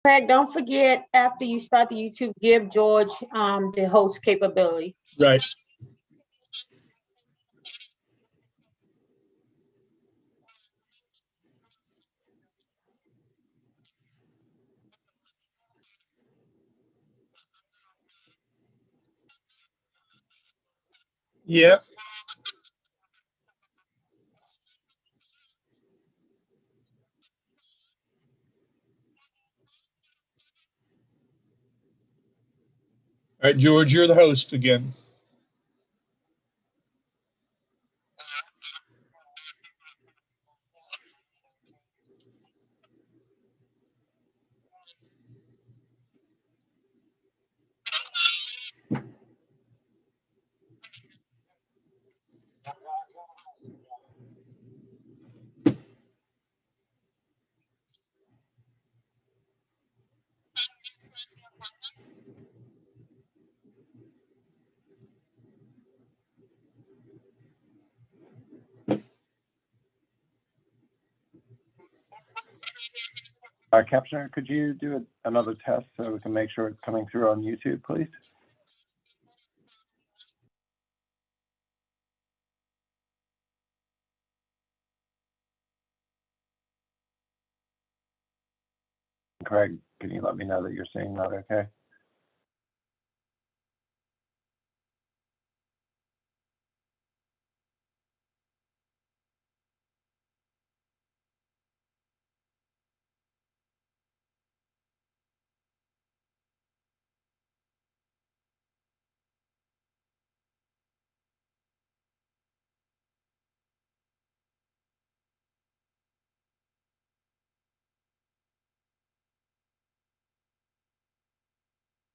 Craig, don't forget after you start the YouTube, give George the host capability. Right. Yeah. All right, George, you're the host again. Captioner, could you do another test so we can make sure it's coming through on YouTube, please? Craig, can you let me know that you're seeing that okay?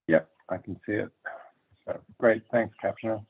Yep, I can see it. So great, thanks, Captioner.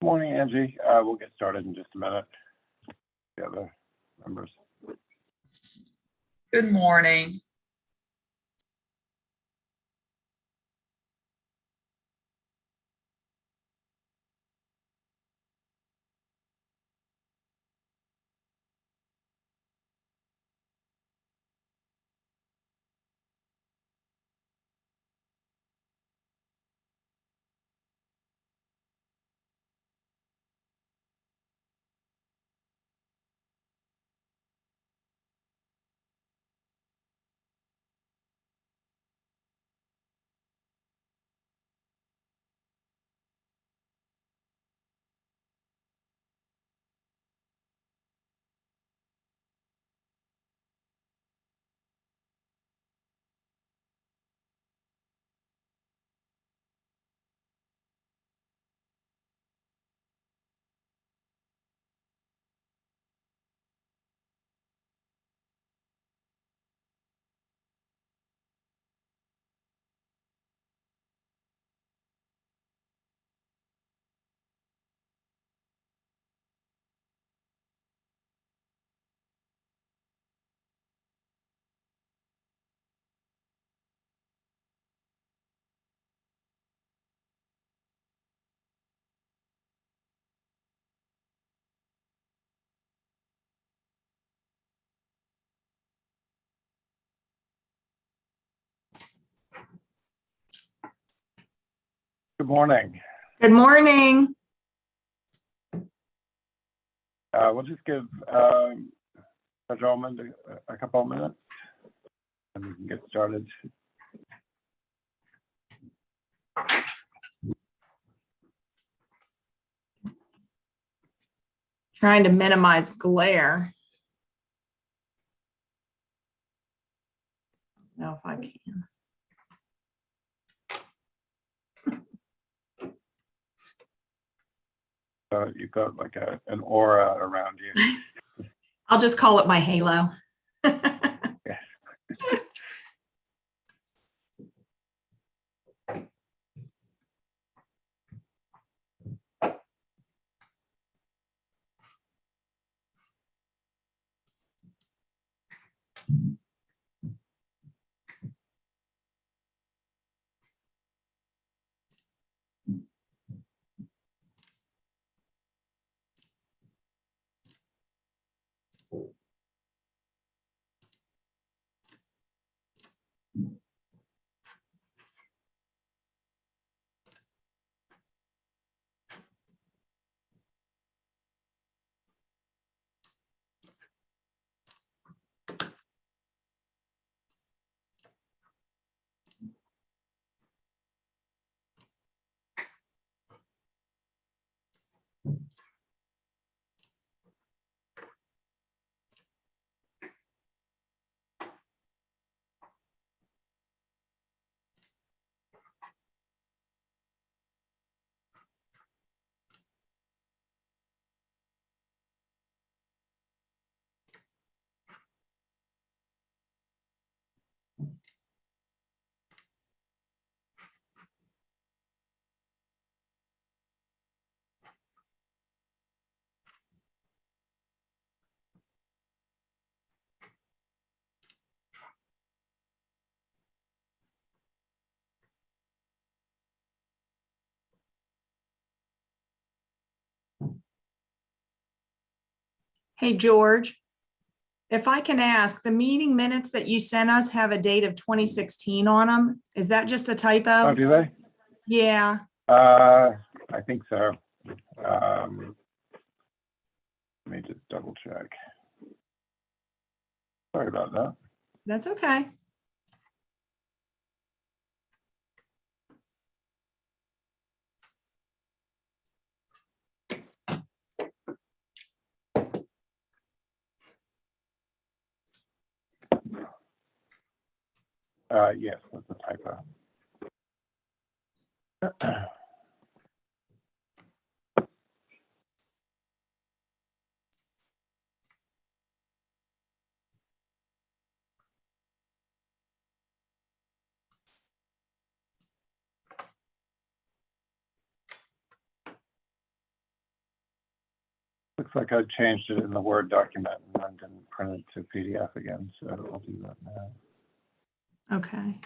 Morning, Angie. We'll get started in just a minute. The other members. Good morning. Good morning. Good morning. We'll just give Judge Almond a couple of minutes and we can get started. Trying to minimize glare. Know if I can. So you've got like an aura around you. I'll just call it my halo. Hey, George, if I can ask, the meeting minutes that you sent us have a date of 2016 on them. Is that just a Oh, typo? do they? Yeah, I think so. Let me just double check. Sorry about that. that's okay. Yes, that's a typo. Looks like I changed it in the Word document and then didn't print it to PDF again, so I'll do that now. Okay.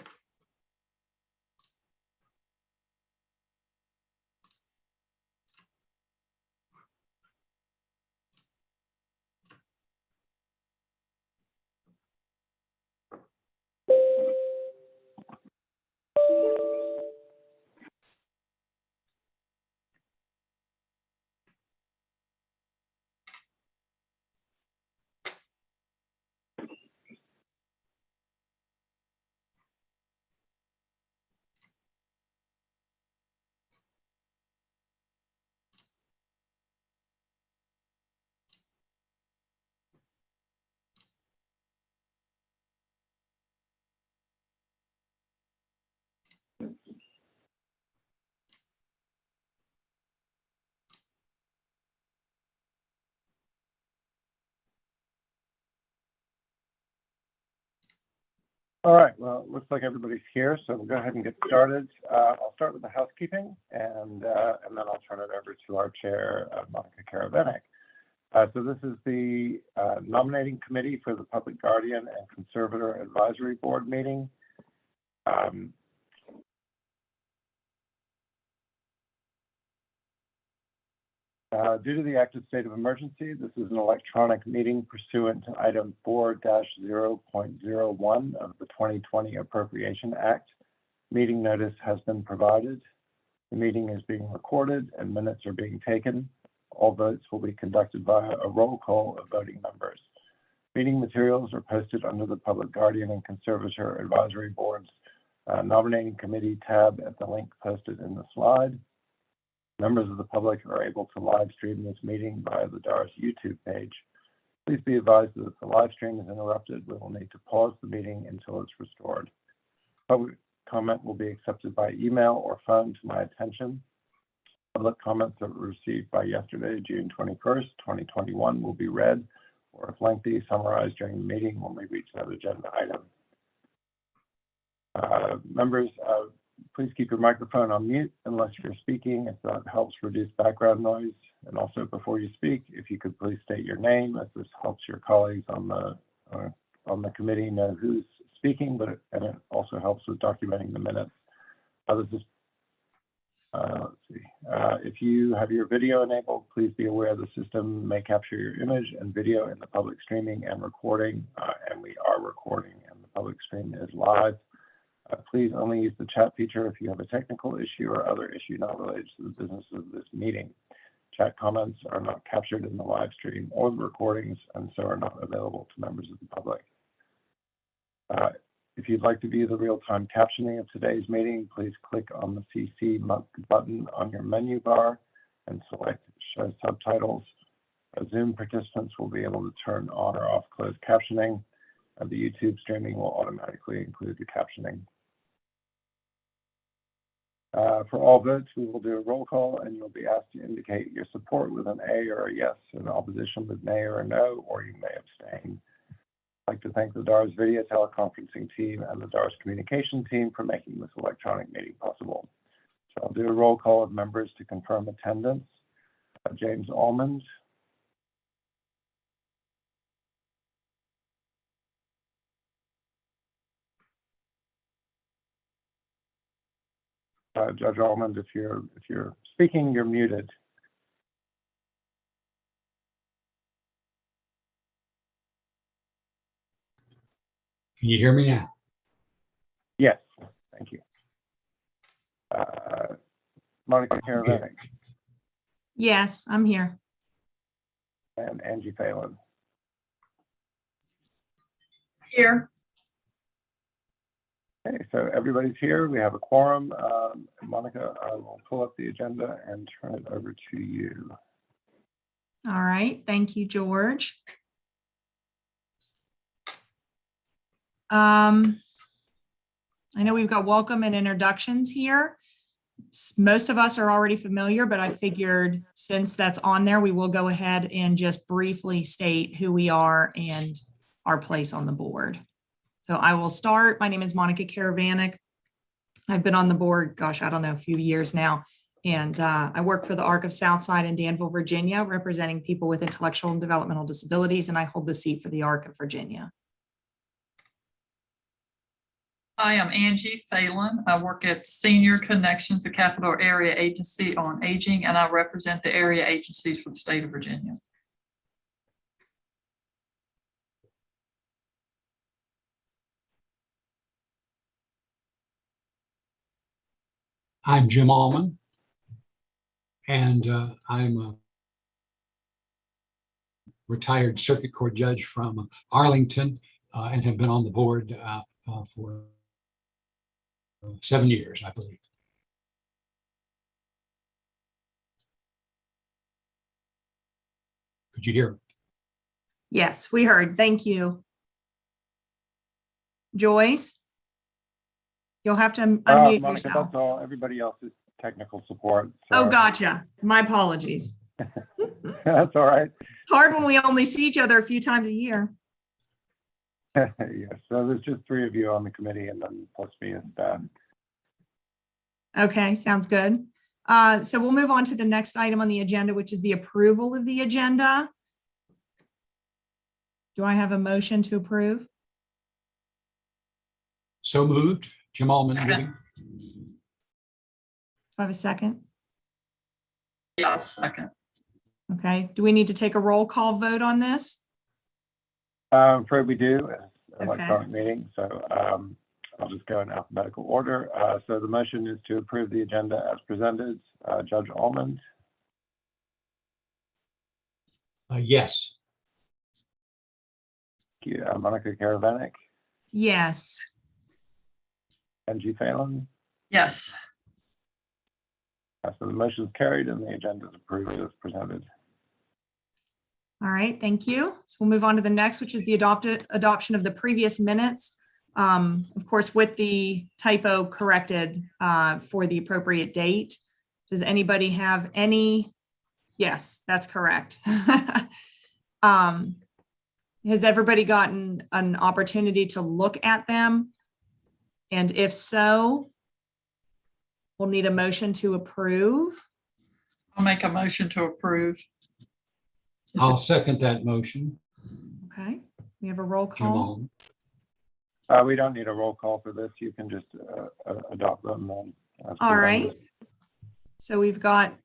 All right, well, it looks like everybody's here, so we'll go ahead and get started. I'll start with the housekeeping, and then I'll turn it over to our chair, Monica Karavenik. So this is the nominating committee for the Public Guardian and Conservator Advisory Board meeting. Due to the active state of emergency, this is an electronic meeting pursuant to item 4-0.01 of the 2020 Appropriation Act. Meeting notice has been provided. The meeting is being recorded and minutes are being taken. All votes will be conducted via a roll call of voting members. Meeting materials are posted under the Public Guardian and Conservator Advisory Board's Nominating Committee tab at the link posted in the slide. Members of the public are able to live stream this meeting via the DARS YouTube page. Please be advised that if the live stream is interrupted, we will need to pause the meeting until it's restored. Public comment will be accepted by email or phone to my attention. Public comments that were received by yesterday, June 21st, 2021 will be read, or if lengthy, summarized during the meeting when we reach that agenda item. Members, please keep your microphone on mute unless you're speaking, if that helps reduce background noise. And also, before you speak, if you could please state your name, as this helps your colleagues on the committee know who's speaking, and it also helps with documenting the minutes. Let's see. If you have your video enabled, please be aware the system may capture your image and video in the public streaming and recording, and we are recording, and the public stream is live. Please only use the chat feature if you have a technical issue or other issue not related to the business of this meeting. Chat comments are not captured in the live stream or the recordings, and so are not available to members of the public. If you'd like to view the real-time captioning of today's meeting, please click on the CC button on your menu bar and select Show Subtitles. Zoom participants will be able to turn on or off closed captioning, and the YouTube streaming will automatically include the captioning. For all votes, we will do a roll call, and you'll be asked to indicate your support with an A or a yes, and opposition with nay or a no, or you may abstain. I'd like to thank the DARS video teleconferencing team and the DARS communication team for making this electronic meeting possible. So I'll do a roll call of members to confirm attendance. James Almond. Judge Almond, if you're speaking, you're muted. Can you hear me now? Yes, thank you. Monica Karavenik. Yes, I'm here. And Angie Phelan. Here. Okay, so everybody's here. We have a quorum. Monica, I will pull up the agenda and turn it over to you. All right. Thank you, George. I know we've got welcome and introductions here. Most of us are already familiar, but I figured since that's on there, we will go ahead and just briefly state who we are and our place on the board. So I will start. My name is Monica Karavenik. I've been on the board, gosh, I don't know, a few years now. And I work for the ARC of Southside in Danville, Virginia, representing people with intellectual and developmental disabilities, and I hold the seat for the ARC of Virginia. I am Angie Phelan. I work at Senior Connections, the Capital Area Agency on Aging, and I represent the area agencies for the state of Virginia. I'm Jim Allman, and I'm a retired circuit court judge from Arlington and have been on the board for 7 years, I believe. Could you hear? Yes, we heard. Thank you. Joyce, you'll have to unmute Monica, yourself. that's all. Everybody else is technical support. Oh, so- gotcha. My apologies. That's all right. Hard when we only see each other a few times a year. Yes, so there's just 3 of you on the committee and then plus me as staff. Okay, sounds good. So we'll move on to the next item on the agenda, which is the approval of the agenda. Do I have a motion to approve? So moved. Jim Allman. moving. Do I have a second? Yeah, I'll second. Okay, do we need to take a roll call vote on this? I'm afraid we do, it's an Okay. electronic meeting, so I'll just go in alphabetical order. So the motion is to approve the agenda as presented. Judge Almond, Yes. Monica Karavanek, Yes. Angie Phelan. Yes. So the motion is carried and the agenda is approved as presented. All right, thank you. So we'll move on to the next, which is the adoption of the previous minutes. Of course, with the typo corrected for the appropriate date. Does anybody have any? Yes, that's correct. Has everybody gotten an opportunity to look at them? And if so, we'll need a motion to approve. I'll make a motion to approve. Is I'll it- second that motion. Okay, we have a roll Jim call. Allman. We don't need a roll call for this. You can just adopt them. As All right. presented. So we've got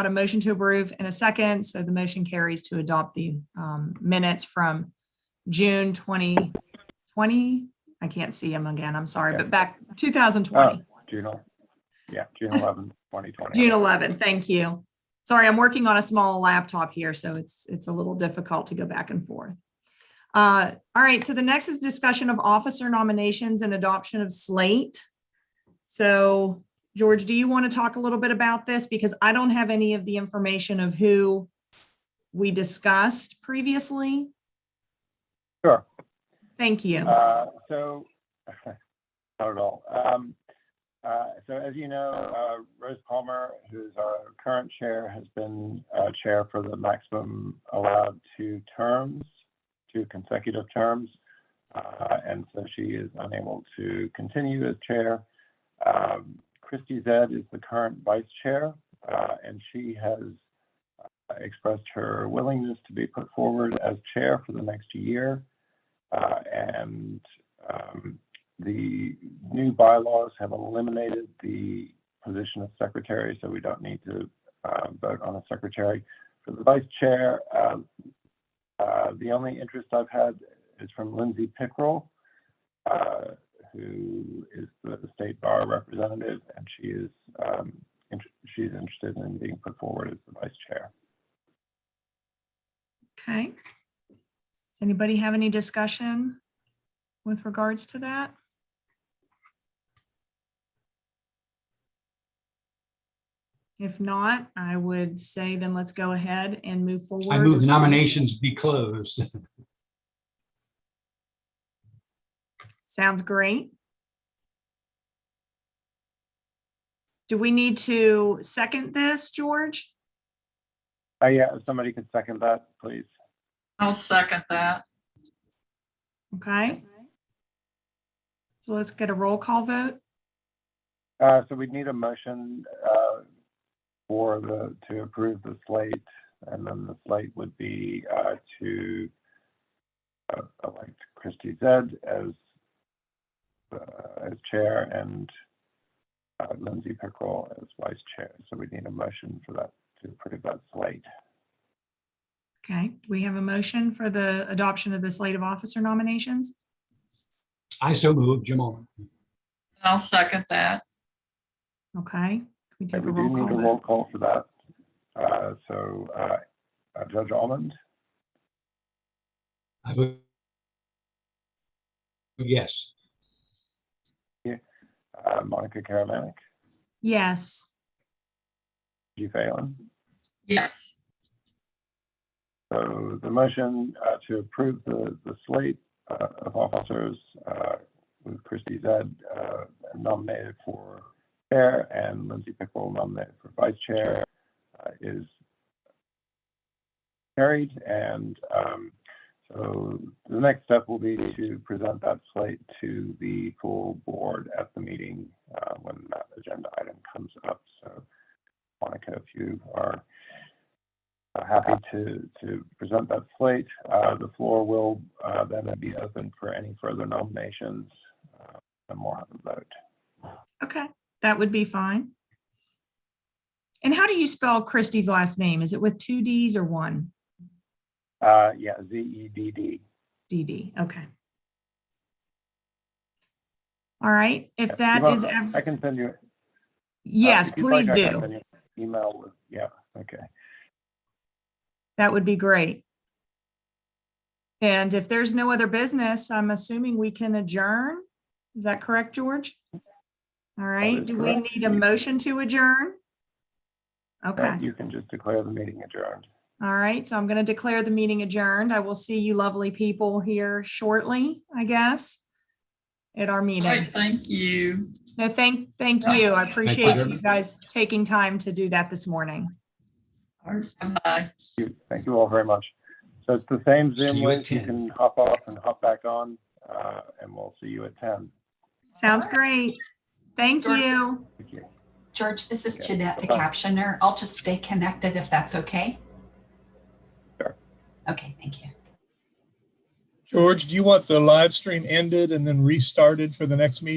a motion to approve in a second. So the motion carries to adopt the minutes from June 2020. I can't see them again. I'm sorry, but back 2020. June 11, 2020. June 11th. Thank you. Sorry, I'm working on a small laptop here, so it's a little difficult to go back and forth. All right, so the next is discussion of officer nominations and adoption of slate. So George, do you want to talk a little bit about this? Because I don't have any of the information of who we discussed previously. Sure. Thank you. So, not at all. So as you know, Rose Palmer, who's our current chair, has been chair for the maximum allowed 2 consecutive terms. And so she is unable to continue as chair. Christy Zed is the current vice chair, and she has expressed her willingness to be put forward as chair for the next year. And the new bylaws have eliminated the position of secretary, so we don't need to vote on a secretary. For the vice chair, the only interest I've had is from Lindsay Pickrell, who is the state bar representative, and she's interested in being put forward as the vice chair. Okay. Does anybody have any discussion with regards to that? If not, I would say then let's go ahead and move forward. I move the nominations be closed. Sounds great. Do we need to second this, George? Yeah, if somebody could second that, please. I'll second that. Okay. So let's get a roll call vote. So we'd need a motion to approve the slate, and then the slate would be to elect Cttee Zed as chair and Lindsay Pickrell as vice chair. So we need a motion for that to approve that slate. Okay, do we have a motion for the adoption of the slate of officer nominations? I so move, Jim Ulman. I'll second that. Okay. Can we take a We do roll need a call? roll call for that. Judge Almond, I vote yes. Monica Karamanec, Yes. G. Phelan. Yes. So the motion to approve the slate of officers with Cttee Zed nominated for chair and Lindsay Pickrell nominated for vice chair is carried. And so the next step will be to present that slate to the full board at the meeting when that agenda item comes up. So Monica, if you are happy to present that slate, the floor will then be open for any further nominations, and we'll have a vote. Okay, that would be fine. And how do you spell Christie's last name? Is it with 2 D's or 1? Yeah, Zedd. DD, okay. All right, if You that want- is, I can send you. yes, if you'd like, please I can do. send you an email with, yeah, okay. That would be great. And if there's no other business, I'm assuming we can adjourn. Is that correct, George? All right, is do we correct. need a motion to adjourn? No, Okay, you can just declare the meeting adjourned. all right, so I'm going to declare the meeting adjourned. I will see you lovely people here shortly, I guess, at our All meeting. right, thank you. No, thank you. I appreciate very you much. guys taking time to do that this morning. All right, bye. Thank you all very much. So it's the same See Zoom you at link. You 10. can hop off and hop back on, and we'll see you at 10. Sounds great. Thank Sure. you. Thank you. George, this is Okay, Jeanette, the bye-bye. captioner. I'll just stay connected if that's okay. Sure. Okay, thank you. George, do you want the live stream ended and then restarted for the next meeting?